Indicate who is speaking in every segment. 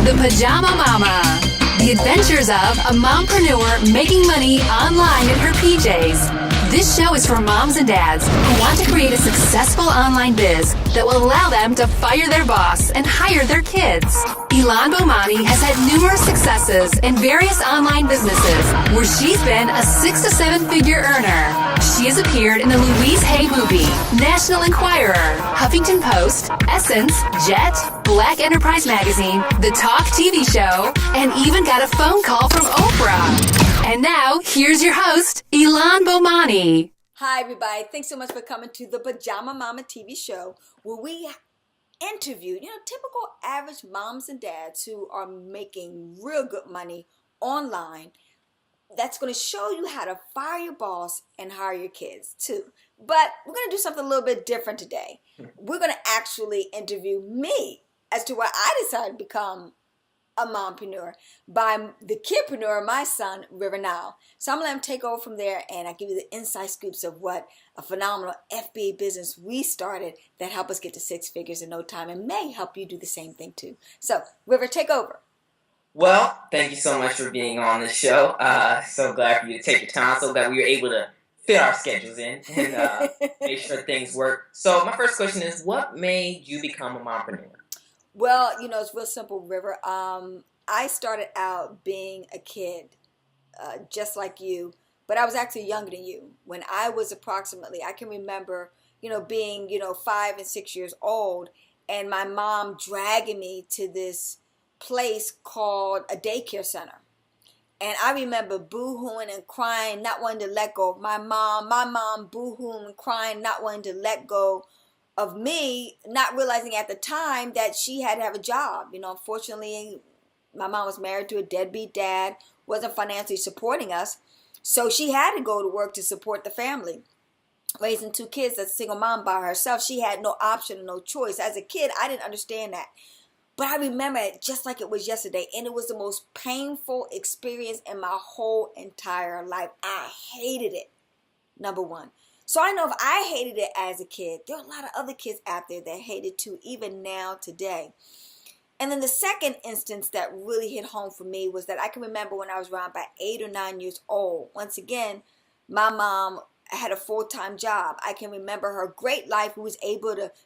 Speaker 1: The Pajama Momma. The adventures of a mompreneur making money online in her PJs. This show is for moms and dads who want to create a successful online biz that will allow them to fire their boss and hire their kids. Elon Bomani has had numerous successes in various online businesses where she's been a 6 to 7 figure earner. She has appeared in the Louise Hay movie, National Enquirer, Huffington Post, Essence, Jet, Black Enterprise Magazine, The Talk TV show, and even got a phone call from Oprah. And now, here's your host, Elon Bomani.
Speaker 2: Hi, everybody. Thanks so much for coming to the Pajama Momma TV show, where we interview, typical average moms and dads who are making real good money online. That's going to show you how to fire your boss and hire your kids, too. But we're going to do something a little bit different today. We're going to actually interview me as to why I decided to become a mompreneur by the kidpreneur, my son, Rriiver Nyile. So I'm going to let him take over from there, and I give you the inside scoops of what a phenomenal FBA business we started that helped us get to 6 figures in no time and may help you do the same thing too. So, Rriiver, take over.
Speaker 3: Well, thank you so much for being on the show. So glad for you to take your time. So glad we were able to fit our schedules in and make sure things work. So my first question is, what made you become a mompreneur?
Speaker 2: Well, it's real simple, Rriiver. I started out being a kid, just like you, but I was actually younger than you. When I was approximately, I can remember, being, 5 and 6 years old, and my mom dragging me to this place called a daycare center. And I remember boo-hooing and crying, not wanting to let go of my mom boo-hooing and crying, not wanting to let go of me, not realizing at the time that she had to have a job. Unfortunately, my mom was married to a deadbeat dad, wasn't financially supporting us, so she had to go to work to support the family. Raising 2 kids as a single mom by herself, she had no option and no choice. As a kid, I didn't understand that. But I remember it just like it was yesterday, and it was the most painful experience in my whole entire life. I hated it, number one. So I know if I hated it as a kid, there are a lot of other kids out there that hate it too, even now today. And then the second instance that really hit home for me was that I can remember when I was around about 8 or 9 years old. Once again, my mom had a full-time job. I can remember her great life.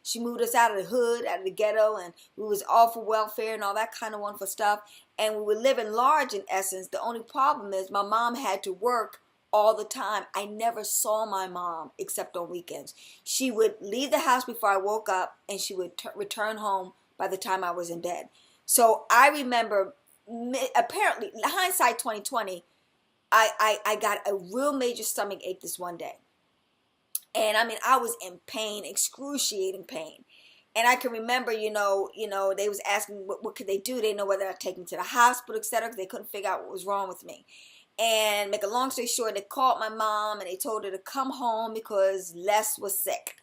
Speaker 2: She moved us out of the hood, out of the ghetto, and we was all for welfare and all that kind of wonderful stuff. And we were living large in essence. The only problem is my mom had to work all the time. I never saw my mom except on weekends. She would leave the house before I woke up, and she would return home by the time I was in bed. So I remember, apparently, hindsight 2020, I got a real major stomach ache this one day. And I was in pain, excruciating pain. And I can remember, they was asking what could they do. They didn't know whether I'd take me to the hospital, etc., because they couldn't figure out what was wrong with me. And make a long story short, they called my mom and they told her to come home because Les was sick.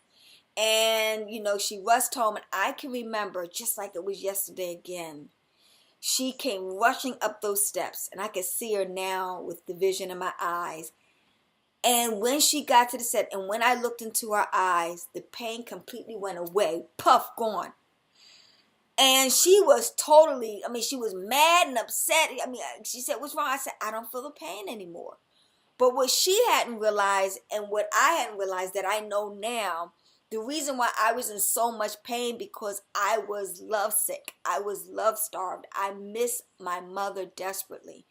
Speaker 2: And, she rushed home, and I can remember just like it was yesterday again. She came rushing up those steps, and I could see her now with the vision in my eyes. And when she got to the set, and when I looked into her eyes, the pain completely went away. Puff, gone. And she was totally, she was mad and upset. She said, "What's wrong?" I said, "I don't feel the pain anymore." But what she hadn't realized, and what I hadn't realized that I know now, the reason why I was in so much pain because I was lovesick. I was love-starved. I miss my mother desperately.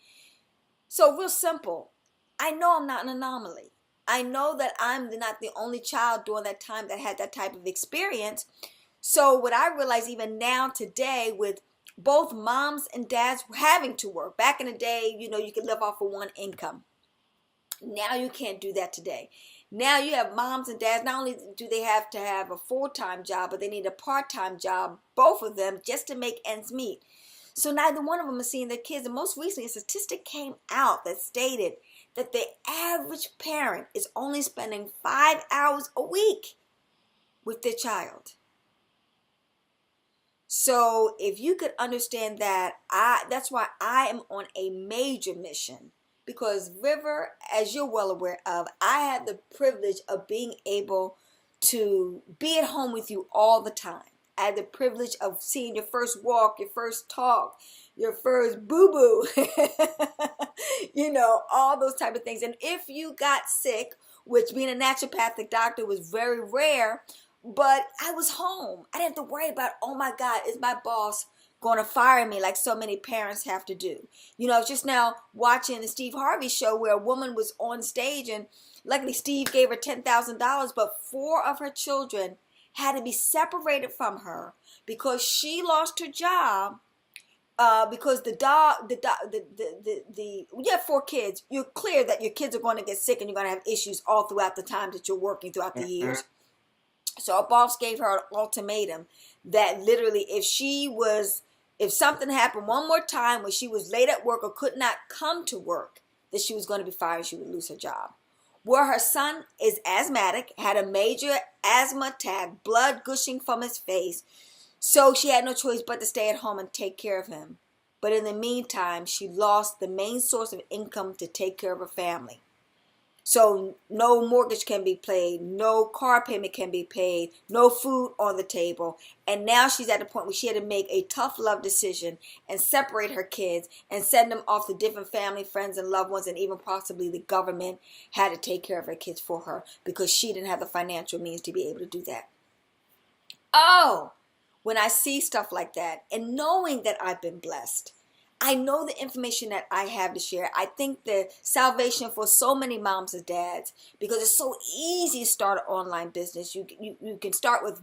Speaker 2: So real simple. I know I'm not an anomaly. I know that I'm not the only child during that time that had that type of experience. So what I realize even now today with both moms and dads having to work. Back in the day, you could live off of one income. Now you can't do that today. Now you have moms and dads, not only do they have to have a full-time job, but they need a part-time job, both of them, just to make ends meet. So neither one of them is seeing their kids. And most recently, a statistic came out that stated that the average parent is only spending 5 hours a week with their child. So if you could understand that, that's why I am on a major mission. Because Rriiver, as you're well aware of, I have the privilege of being able to be at home with you all the time. I had the privilege of seeing your first walk, your first talk, your first boo-boo, all those type of things. And if you got sick, which being a naturopathic doctor was very rare, but I was home. I didn't have to worry about, oh my God, is my boss going to fire me like so many parents have to do? I was just now watching the Steve Harvey show where a woman was on stage, and luckily Steve gave her $10,000, but 4 of her children had to be separated from her because she lost her job. Because you have 4 kids, you're clear that your kids are going to get sick and you're going to have issues all throughout the time that you're working throughout the years. So her boss gave her an ultimatum that literally if something happened one more time when she was late at work or could not come to work, that she was going to be fired and she would lose her job. Where her son is asthmatic, had a major asthma attack, blood gushing from his face. So she had no choice but to stay at home and take care of him. But in the meantime, she lost the main source of income to take care of her family. So no mortgage can be paid, no car payment can be paid, no food on the table. And now she's at the point where she had to make a tough love decision and separate her kids and send them off to different family, friends, and loved ones. And even possibly the government had to take care of her kids for her because she didn't have the financial means to be able to do that. Oh, when I see stuff like that and knowing that I've been blessed, I know the information that I have to share. I think the salvation for so many moms and dads, because it's so easy to start an online business. You can start with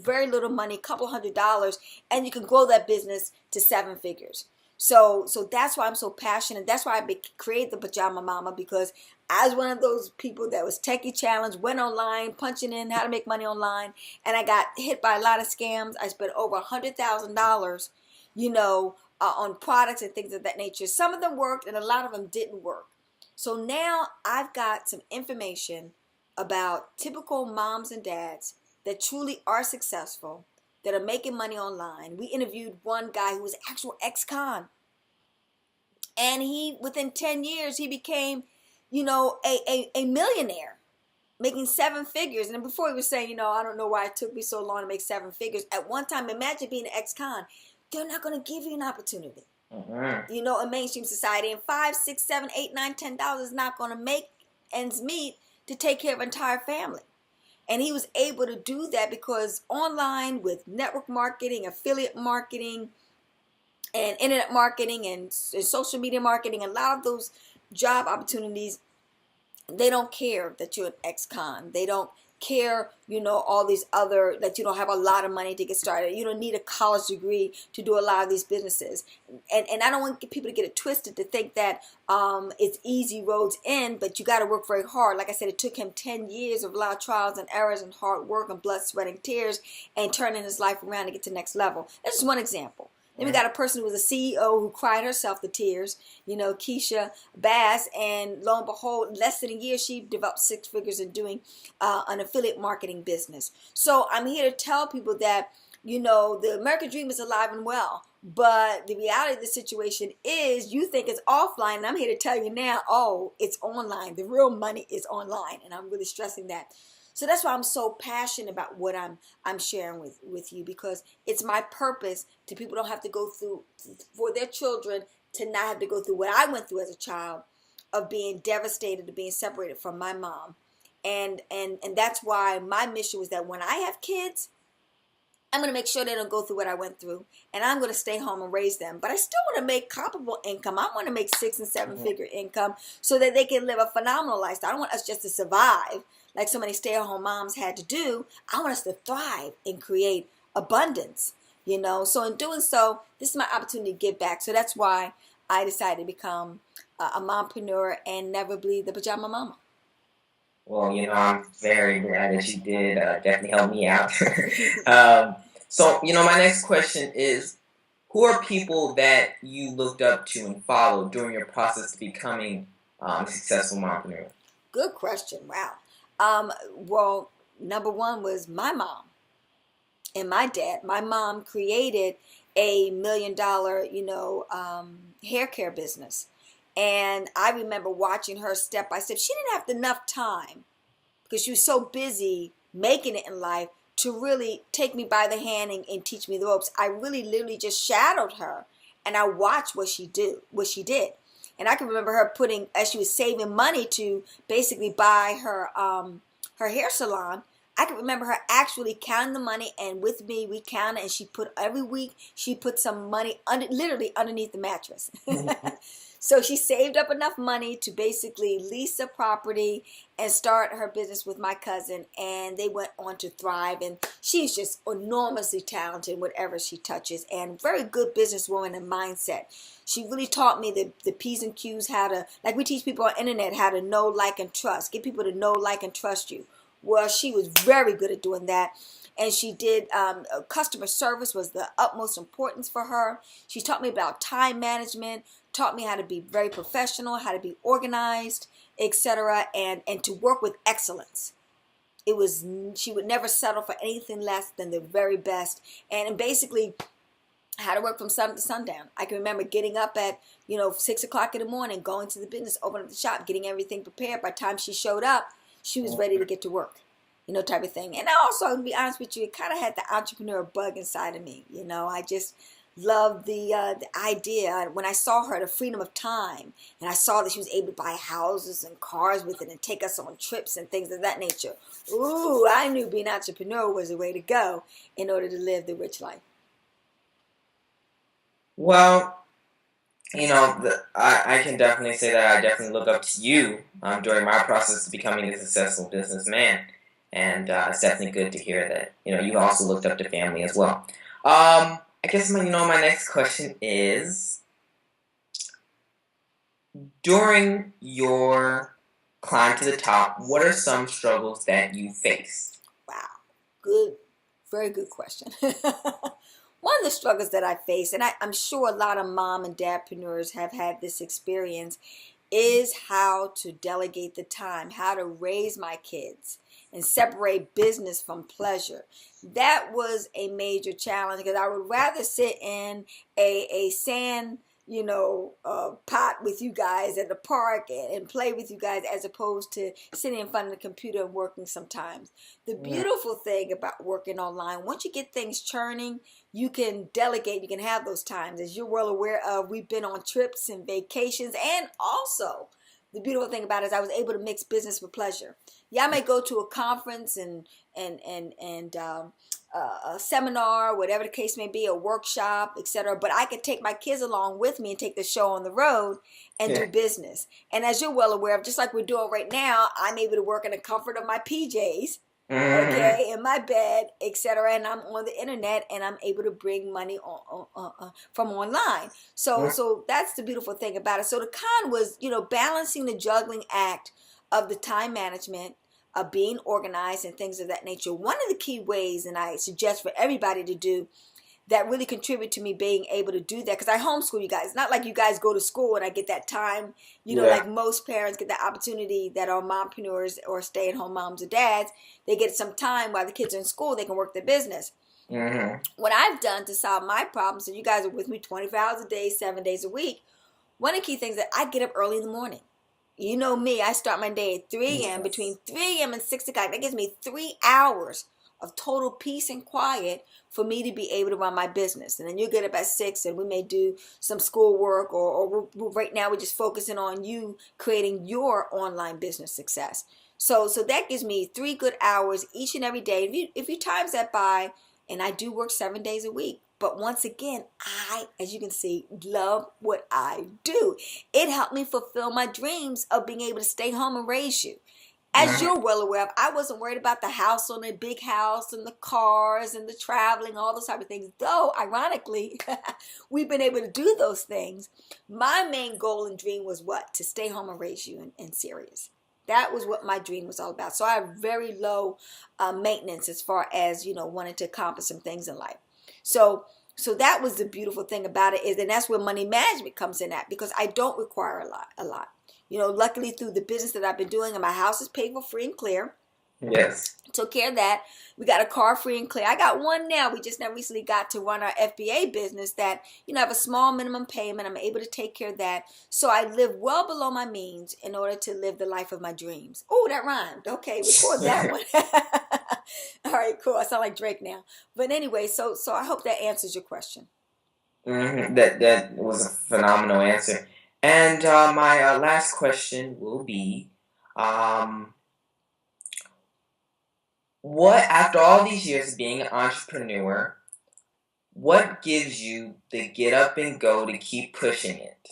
Speaker 2: very little money, a couple $100, and you can grow that business to 7 figures. So that's why I'm so passionate. That's why I created the Pajama Momma, because I was one of those people that was techie challenged, went online, punching in how to make money online, and I got hit by a lot of scams. I spent over $100,000, on products and things of that nature. Some of them worked and a lot of them didn't work. So now I've got some information about typical moms and dads that truly are successful, that are making money online. We interviewed one guy who was an actual ex-con. And within 10 years, he became, a millionaire, making 7 figures. And before he was saying, I don't know why it took me so long to make 7 figures. At one time, imagine being an ex-con. They're not going to give you an opportunity. In mainstream society, and $5, $6, $7, $8, $9, $10 is not going to make ends meet to take care of an entire family. And he was able to do that because online with network marketing, affiliate marketing, and internet marketing and social media marketing, a lot of those job opportunities, they don't care that you're an ex-con. They don't care, all these other, that you don't have a lot of money to get started. You don't need a college degree to do a lot of these businesses. And I don't want people to get it twisted to think that it's easy roads in, but you got to work very hard. Like I said, it took him 10 years of a lot of trials and errors and hard work and blood, sweat, and tears, and turning his life around to get to the next level. That's just one example. Then we got a person who was a CEO who cried herself to tears, Keisha Bass, and lo and behold, less than a year, she developed 6 figures in doing an affiliate marketing business. So I'm here to tell people that, the American dream is alive and well, but the reality of the situation is you think it's offline, and I'm here to tell you now, it's online. The real money is online, and I'm really stressing that. So that's why I'm so passionate about what I'm sharing with you, because it's my purpose to people don't have to go through, for their children to not have to go through what I went through as a child, of being devastated, of being separated from my mom. And that's why my mission was that when I have kids, I'm going to make sure they don't go through what I went through, and I'm going to stay home and raise them. But I still want to make comparable income. I want to make 6 and 7 figure income so that they can live a phenomenal lifestyle. I don't want us just to survive like so many stay-at-home moms had to do. I want us to thrive and create abundance, So in doing so, this is my opportunity to give back. So that's why I decided to become a mompreneur and never bleed the Pajama Momma.
Speaker 3: Well, I'm very glad that you did. Definitely help me out. So, my next question is, who are people that you looked up to and followed during your process of becoming a successful mompreneur?
Speaker 2: Good question. Wow. Well, number one was my mom and my dad. My mom created a $1 million, hair care business. And I remember watching her step by step. She didn't have enough time because she was so busy making it in life to really take me by the hand and teach me the ropes. I really literally just shadowed her, and I watched what she did. And I can remember her putting, as she was saving money to basically buy her hair salon, I can remember her actually counting the money, and with me, we counted, and she put, every week, she put some money literally underneath the mattress. So she saved up enough money to basically lease a property and start her business with my cousin, and they went on to thrive. And she's just enormously talented, whatever she touches, and very good businesswoman and mindset. She really taught me the P's and Q's, how to, like we teach people on the internet, how to know, like, and trust. Get people to know, like, and trust you. Well, she was very good at doing that. And she did, customer service was the utmost importance for her. She taught me about time management, taught me how to be very professional, how to be organized, etc., and to work with excellence. She would never settle for anything less than the very best. And basically, how to work from sun to sundown. I can remember getting up at 6 o'clock in the morning, going to the business, opening up the shop, getting everything prepared. By the time she showed up, she was ready to get to work, type of thing. And also, to be honest with you, it kind of had the entrepreneur bug inside of me. I just loved the idea. When I saw her, the freedom of time, and I saw that she was able to buy houses and cars with it and take us on trips and things of that nature. Ooh, I knew being an entrepreneur was the way to go in order to live the rich life.
Speaker 3: Well, I can definitely say that I definitely look up to you during my process of becoming a successful businessman. And it's definitely good to hear that, you also looked up to family as well. I guess my next question is, during your climb to the top, what are some struggles that you faced?
Speaker 2: Wow. Good. Very good question. One of the struggles that I face, and I'm sure a lot of mom and dadpreneurs have had this experience, is how to delegate the time, how to raise my kids and separate business from pleasure. That was a major challenge, because I would rather sit in a sand pot with you guys at the park and play with you guys, as opposed to sitting in front of the computer and working sometimes. The beautiful thing about working online, once you get things churning, you can delegate, you can have those times. As you're well aware of, we've been on trips and vacations, and also the beautiful thing about it is I was able to mix business with pleasure. Yeah, I may go to a conference and a seminar, whatever the case may be, a workshop, etc. But I could take my kids along with me and take the show on the road and do business. And as you're well aware of, just like we're doing right now, I'm able to work in the comfort of my PJs, okay, in my bed, etc. And I'm on the internet, and I'm able to bring money from online. So that's the beautiful thing about it. So the con was, balancing the juggling act of the time management, of being organized and things of that nature. One of the key ways, and I suggest for everybody to do, that really contribute to me being able to do that, because I homeschool you guys. It's not like you guys go to school and I get that time, like most parents get the opportunity that are mompreneurs or stay-at-home moms or dads. They get some time while the kids are in school, they can work their business. What I've done to solve my problems, so you guys are with me 24 hours a day, 7 days a week, one of the key things that I get up early in the morning. You know me, I start my day at 3 a.m., between 3 a.m. and 6 o'clock. That gives me 3 hours of total peace and quiet for me to be able to run my business. And then you get up at 6, and we may do some schoolwork, or right now we're just focusing on you creating your online business success. So that gives me 3 good hours each and every day. If you times that by, and I do work 7 days a week. But once again, I, as you can see, love what I do. It helped me fulfill my dreams of being able to stay home and raise you. As you're well aware of, I wasn't worried about the house on a big house and the cars and the traveling, all those type of things. Though, ironically, we've been able to do those things. My main goal and dream was what? To stay home and raise you in Sirius. That was what my dream was all about. So I have very low maintenance as far as, wanting to accomplish some things in life. So that was the beautiful thing about it, and that's where money management comes in at, because I don't require a lot. Luckily through the business that I've been doing, and my house is paid for free and clear.
Speaker 3: Yes.
Speaker 2: Took care of that. We got a car free and clear. I got one now. We just now recently got to run our FBA business that, have a small minimum payment. I'm able to take care of that. So I live well below my means in order to live the life of my dreams. Oh, that rhymed. Okay, record that one. All right, cool. I sound like Drake now. But anyway, so I hope that answers your question.
Speaker 3: That was a phenomenal answer. And my last question will be, what, after all these years of being an entrepreneur, what gives you the get up and go to keep pushing it?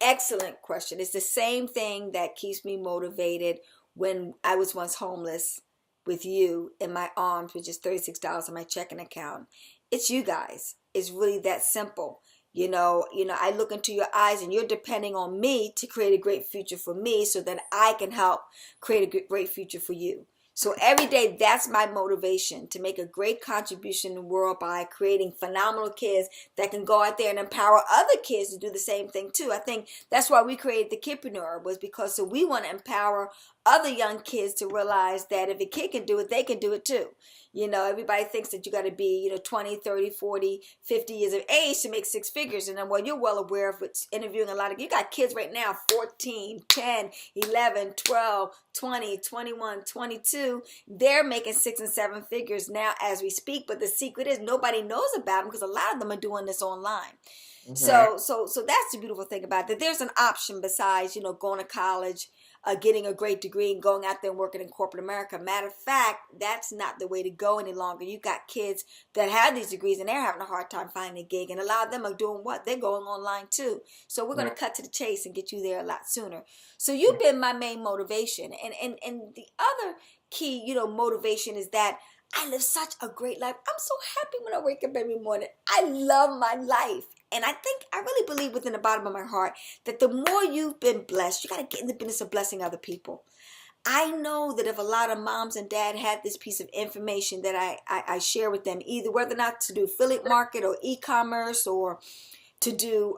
Speaker 2: Excellent question. It's the same thing that keeps me motivated when I was once homeless with you in my arms with just $36 in my checking account. It's you guys. It's really that simple. I look into your eyes and you're depending on me to create a great future for me so that I can help create a great future for you. So every day, that's my motivation, to make a great contribution in the world by creating phenomenal kids that can go out there and empower other kids to do the same thing too. I think that's why we created the Kidpreneur, was because so we want to empower other young kids to realize that if a kid can do it, they can do it too. Everybody thinks that you got to be, 20, 30, 40, 50 years of age to make six figures. And then, well, you're well aware of what's interviewing a lot of, you got kids right now, 14, 10, 11, 12, 20, 21, 22. They're making 6 and 7 figures now as we speak. But the secret is nobody knows about them because a lot of them are doing this online. Mm-hmm. So that's the beautiful thing about it. That there's an option besides, going to college, getting a great degree and going out there and working in corporate America. Matter of fact, that's not the way to go any longer. You got kids that have these degrees and they're having a hard time finding a gig, and a lot of them are doing what? They're going online too. So we're going to cut to the chase and get you there a lot sooner. So you've been my main motivation. And the other key, motivation is that I live such a great life. I'm so happy when I wake up every morning. I love my life. And I really believe within the bottom of my heart that the more you've been blessed, you got to get in the business of blessing other people. I know that if a lot of moms and dad had this piece of information that I share with them, either whether or not to do affiliate market or e-commerce or to do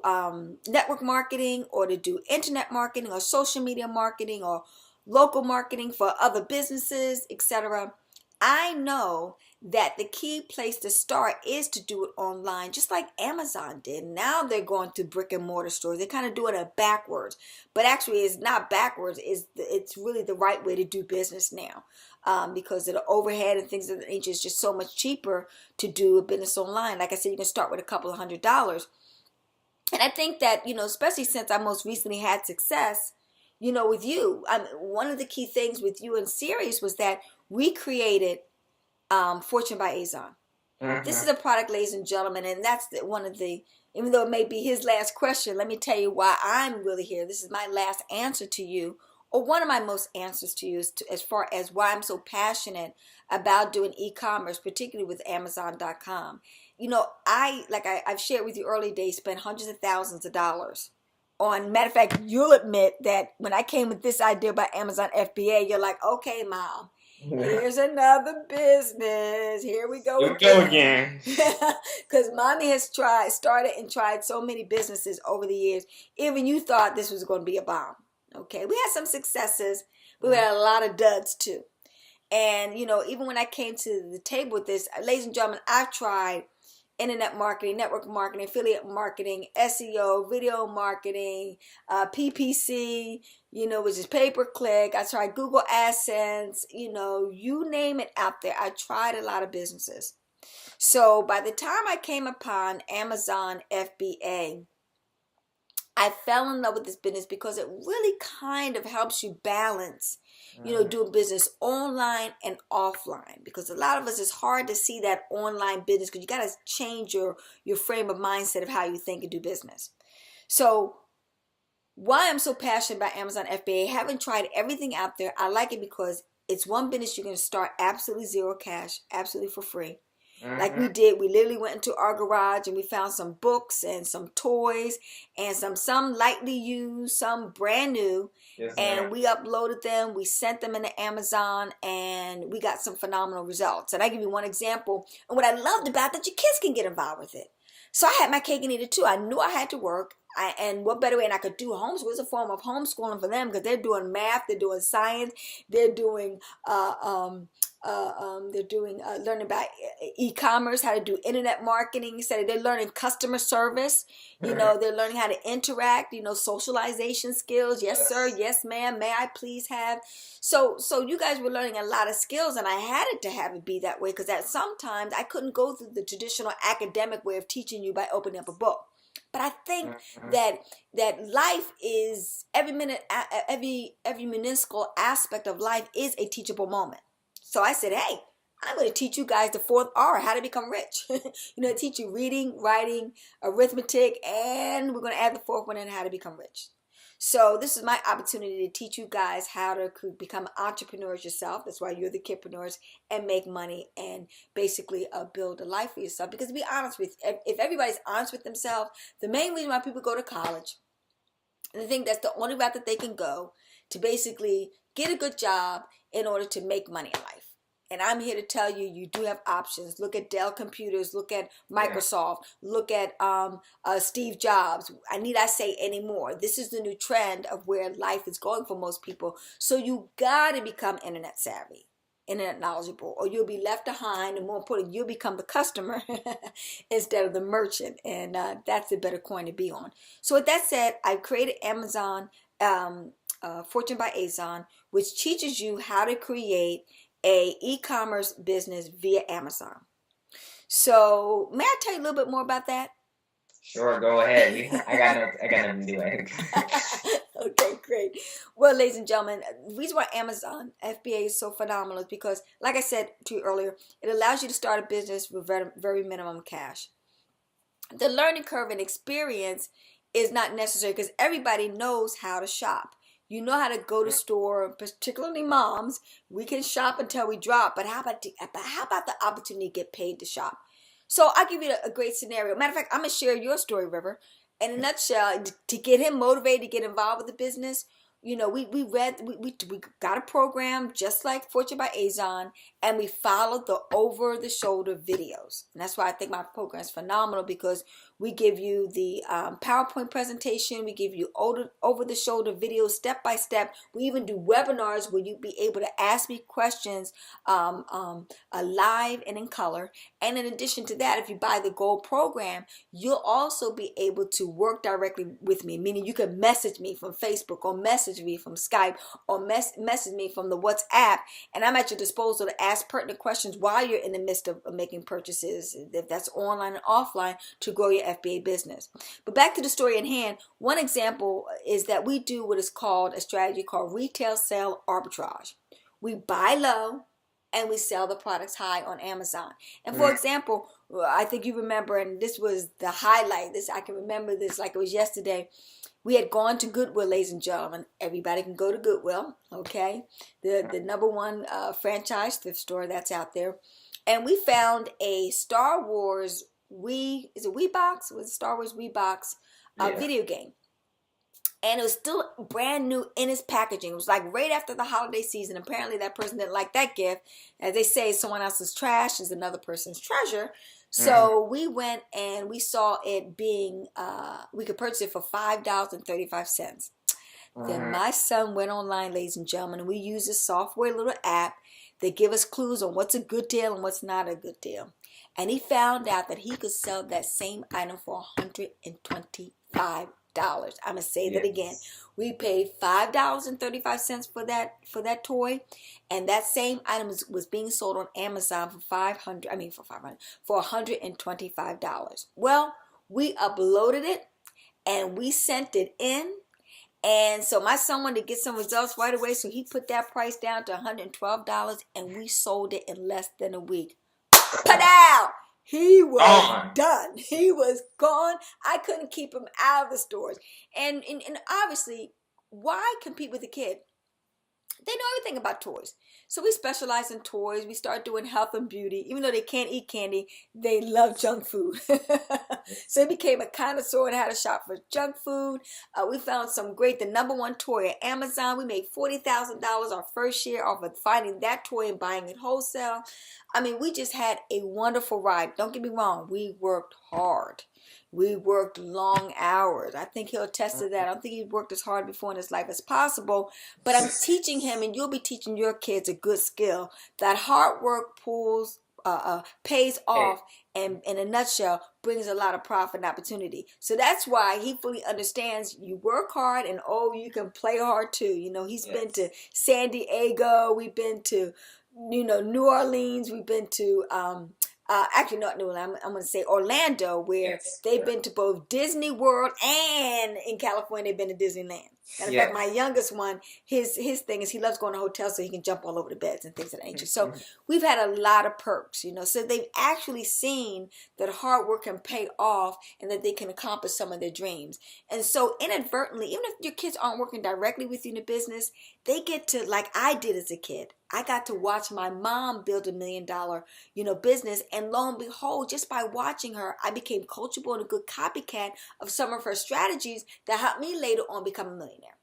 Speaker 2: network marketing or to do internet marketing or social media marketing or local marketing for other businesses, etc., I know that the key place to start is to do it online, just like Amazon did. Now they're going to brick and mortar stores. They're kind of doing it backwards, but actually it's not backwards. It's really the right way to do business now, because of the overhead and things of that nature. Is just so much cheaper to do a business online. Like I said, you can start with a couple of $100s. And I think that, especially since I most recently had success, with you, one of the key things with you and Sirius was that we created Fortune by Azon. Mm-hmm. This is a product, ladies and gentlemen, and that's one of the, even though it may be his last question, let me tell you why I'm really here. This is my last answer to you, or one of my most answers to you, as far as why I'm so passionate about doing e-commerce, particularly with Amazon.com. I've shared with you early days, spent hundreds of thousands of dollars on. Matter of fact, you'll admit that when I came with this idea about Amazon FBA, you're like, okay, Mom, here's another business. Here we go
Speaker 3: again.
Speaker 2: Because Mommy has started and tried so many businesses over the years. Even you thought this was going to be a bomb. Okay, we had some successes, but we had a lot of duds too. And, even when I came to the table with this, ladies and gentlemen, I've tried internet marketing, network marketing, affiliate marketing, SEO, video marketing, PPC, which is pay-per-click. I tried Google AdSense, you name it out there. I tried a lot of businesses. So by the time I came upon Amazon FBA, I fell in love with this business because it really kind of helps you balance, doing business online and offline. Because a lot of us, it's hard to see that online business because you got to change your frame of mindset of how you think and do business. So why I'm so passionate about Amazon FBA, haven't tried everything out there. I like it because it's one business you can start absolutely zero cash, absolutely for free. Mm-hmm. Like we did, we literally went into our garage and we found some books and some toys and some lightly used, some brand new. Yes, and we uploaded them, we sent them into Amazon, and we got some phenomenal results. And I give you one example. And what I loved about that, your kids can get involved with it. So I had my cake and eat it too. I knew I had to work. And what better way? And I could do homeschool. It's a form of homeschooling for them because they're doing math, they're doing science, they're doing They're doing learning about e-commerce, how to do internet marketing. So they're learning customer service. You know, they're learning how to interact. You know, socialization skills. Yes, sir. Yes, ma'am. May I please have? So you guys were learning a lot of skills, and I had it to have it be that way because at sometimes I couldn't go through the traditional academic way of teaching you by opening up a book. But I think that life is every minuscule aspect of life is a teachable moment. So I said, hey, I'm going to teach you guys the 4th R, how to become rich. Teach you reading, writing, arithmetic, and we're going to add the 4th one in, how to become rich. So this is my opportunity to teach you guys how to become entrepreneurs yourself. That's why you're the Kidpreneurs, and make money and basically build a life for yourself. Because to be honest with you, if everybody's honest with themselves, the main reason why people go to college, and I think that's the only route that they can go to basically get a good job in order to make money in life. And I'm here to tell you, you do have options. Look at Dell Computers. Look at Microsoft. Look at Steve Jobs. Need I say any more? This is the new trend of where life is going for most people. So you got to become internet savvy, internet knowledgeable, or you'll be left behind. And more important, you'll become the customer instead of the merchant. And that's a better coin to be on. So with that said, I've created Amazon, Fortune by Azon, which teaches you how to create a e-commerce business via Amazon. So may I tell you a little bit more about that?
Speaker 3: Sure, go ahead. I got nothing to do with it.
Speaker 2: Okay, great. Well, ladies and gentlemen, the reason why Amazon FBA is so phenomenal is because, like I said to you earlier, it allows you to start a business with very minimum cash. The learning curve and experience is not necessary because everybody knows how to shop. You know how to go to store, particularly moms. We can shop until we drop, but how about the opportunity to get paid to shop? So I'll give you a great scenario. Matter of fact, I'm going to share your story, Rriiver. In a nutshell, to get him motivated to get involved with the business, we got a program just like Fortune by Azon, and we followed the over-the-shoulder videos. And that's why I think my program is phenomenal, because we give you the PowerPoint presentation. We give you over-the-shoulder videos step by step. We even do webinars where you'll be able to ask me questions live and in color. And in addition to that, if you buy the Gold program, you'll also be able to work directly with me, meaning you can message me from Facebook, or message me from Skype, or message me from the WhatsApp, and I'm at your disposal to ask pertinent questions while you're in the midst of making purchases, if that's online and offline, to grow your FBA business. But back to the story in hand, one example is that we do what is called a strategy called retail sale arbitrage. We buy low and we sell the products high on Amazon. And for example, I think you remember, and this was the highlight, I can remember this like it was yesterday. We had gone to Goodwill, ladies and gentlemen. Everybody can go to Goodwill, okay? The number one franchise thrift store that's out there. And we found a Star Wars Wii-box? It was a Star Wars Wii-box video game. And it was still brand new in its packaging. It was like right after the holiday season. Apparently that person didn't like that gift. As they say, someone else's trash is another person's treasure. So we went and we saw it being, we could purchase it for $5.35. Then my son went online, ladies and gentlemen, and we used a software little app that give us clues on what's a good deal and what's not a good deal. And he found out that he could sell that same item for $125. I'm gonna say that again. We paid $5.35 for that toy, and that same item was being sold on Amazon for $125. Well, we uploaded it and we sent it in, and so my son wanted to get some results right away, so he put that price down to $112, and we sold it in less than a week. Padow! He was done. He was gone. I couldn't keep him out of the stores. And obviously, why compete with a kid? They know everything about toys. So we specialize in toys. We start doing health and beauty. Even though they can't eat candy, they love junk food. So he became a connoisseur in how to shop for junk food. We found the number one toy at Amazon. We made $40,000 our first year off of finding that toy and buying it wholesale. I mean, we just had a wonderful ride. Don't get me wrong. We worked hard. We worked long hours. I think he'll attest to that. I don't think he worked as hard before in his life as possible, but I'm teaching him, and you'll be teaching your kids a good skill, that hard work pays off, and in a nutshell, brings a lot of profit and opportunity. So that's why he fully understands you work hard, and you can play hard too. You know, he's been to San Diego, we've been to, New Orleans, we've been to actually not New Orleans, I'm going to say Orlando, where they've been to both Disney World, and in California they've been to Disneyland. And in fact, my youngest one, his thing is he loves going to hotels so he can jump all over the beds and things of that nature. So we've had a lot of perks, so they've actually seen that hard work can pay off and that they can accomplish some of their dreams. And so inadvertently, even if your kids aren't working directly with you in the business, they get to, like I did as a kid, I got to watch my mom build $1 million, business. And lo and behold, just by watching her, I became coachable and a good copycat of some of her strategies that helped me later on become a millionaire.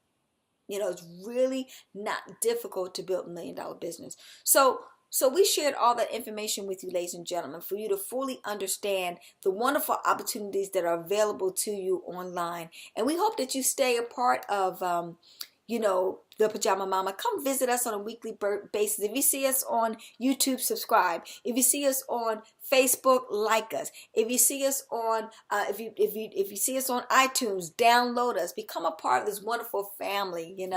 Speaker 2: It's really not difficult to build $1 million business. So we shared all that information with you, ladies and gentlemen, for you to fully understand the wonderful opportunities that are available to you online. And we hope that you stay a part of, the Pajama Momma. Come visit us on a weekly basis. If you see us on YouTube, subscribe. If you see us on Facebook, like us. If you see us on if you see us on iTunes, download us. Become a part of this wonderful family, and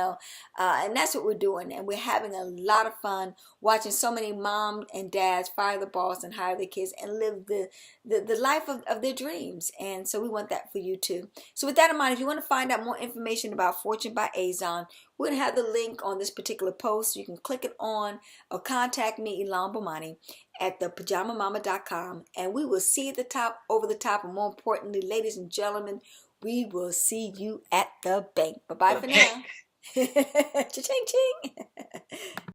Speaker 2: that's what we're doing. And we're having a lot of fun watching so many moms and dads fire the boss and hire their kids and live the life of their dreams. And so we want that for you too. So with that in mind, if you want to find out more information about Fortune by Azon, we're going to have the link on this particular post. You can click it on or contact me, Elon Bomani, at thepajamamomma.com. And we will see you at the top, over the top. And more importantly, ladies and gentlemen, we will see you at the bank. Bye-bye for now. Cha-ching, ching.